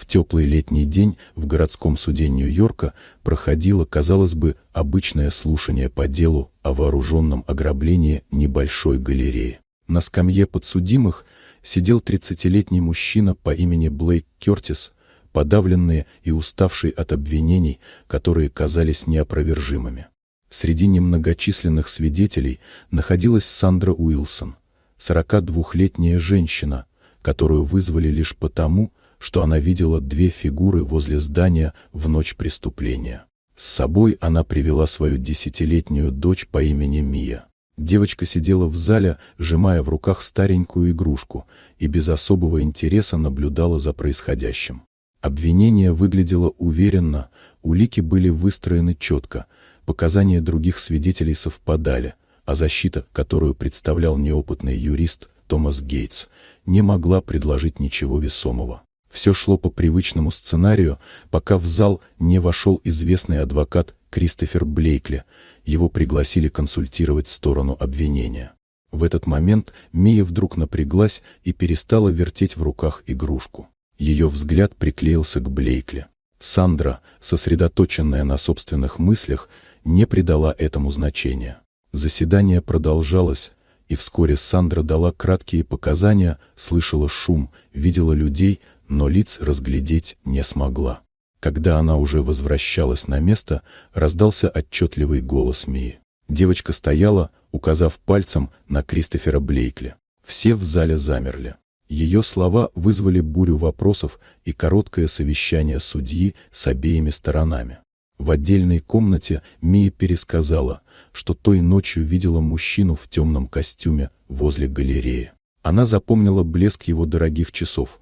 теплый летний день в городском суде Нью-Йорка проходило, казалось бы, обычное слушание по делу о вооруженном ограблении небольшой галереи. На скамье подсудимых сидел 30-летний мужчина по имени Блейк Кёртис, подавленный и уставший от обвинений, которые казались неопровержимыми. Среди немногочисленных свидетелей находилась Сандра Уилсон, 42-летняя женщина, которую вызвали лишь потому, что она видела две фигуры возле здания в ночь преступления. С собой она привела свою 10-летнюю дочь по имени Мия. Девочка сидела в зале, сжимая в руках старенькую игрушку, и без особого интереса наблюдала за происходящим. Обвинение выглядело уверенно, улики были выстроены четко, показания других свидетелей совпадали, а защита, которую представлял неопытный юрист Томас Гейтс, не могла предложить ничего весомого. Все шло по привычному сценарию, пока в зал не вошел известный адвокат Кристофер Блейкли. Его пригласили консультировать сторону обвинения. В этот момент Мия вдруг напряглась и перестала вертеть в руках игрушку. Ее взгляд приклеился к Блейкли. Сандра, сосредоточенная на собственных мыслях, не придала этому значения. Заседание продолжалось, и вскоре Сандра дала краткие показания, слышала шум, видела людей, но лиц разглядеть не смогла. Когда она уже возвращалась на место, раздался отчетливый голос Мии. Девочка стояла, указав пальцем на Кристофера Блейкли. Все в зале замерли. Ее слова вызвали бурю вопросов и короткое совещание судьи с обеими сторонами. В отдельной комнате Мия пересказала, что той ночью видела мужчину в темном костюме возле галереи. Она запомнила блеск его дорогих часов,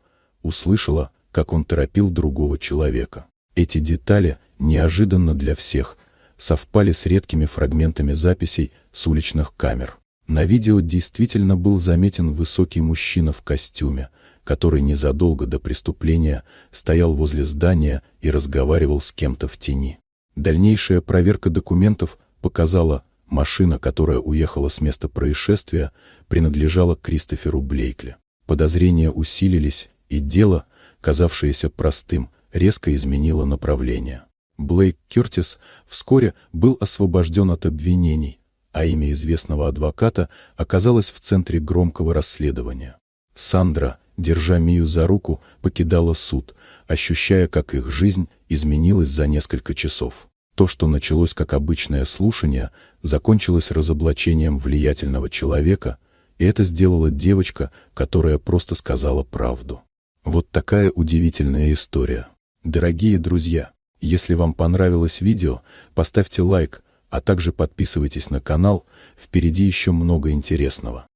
услышала, как он торопил другого человека. Эти детали, неожиданно для всех, совпали с редкими фрагментами записей с уличных камер. На видео действительно был заметен высокий мужчина в костюме, который незадолго до преступления стоял возле здания и разговаривал с кем-то в тени. Дальнейшая проверка документов показала, машина, которая уехала с места происшествия, принадлежала Кристоферу Блейкли. Подозрения усилились, и дело, казавшееся простым, резко изменило направление. Блейк Кёртис вскоре был освобожден от обвинений, а имя известного адвоката оказалось в центре громкого расследования. Сандра, держа Мию за руку, покидала суд, ощущая, как их жизнь изменилась за несколько часов. То, что началось как обычное слушание, закончилось разоблачением влиятельного человека, и это сделала девочка, которая просто сказала правду. Вот такая удивительная история. Дорогие друзья, если вам понравилось видео, поставьте лайк, а также подписывайтесь на канал, впереди еще много интересного.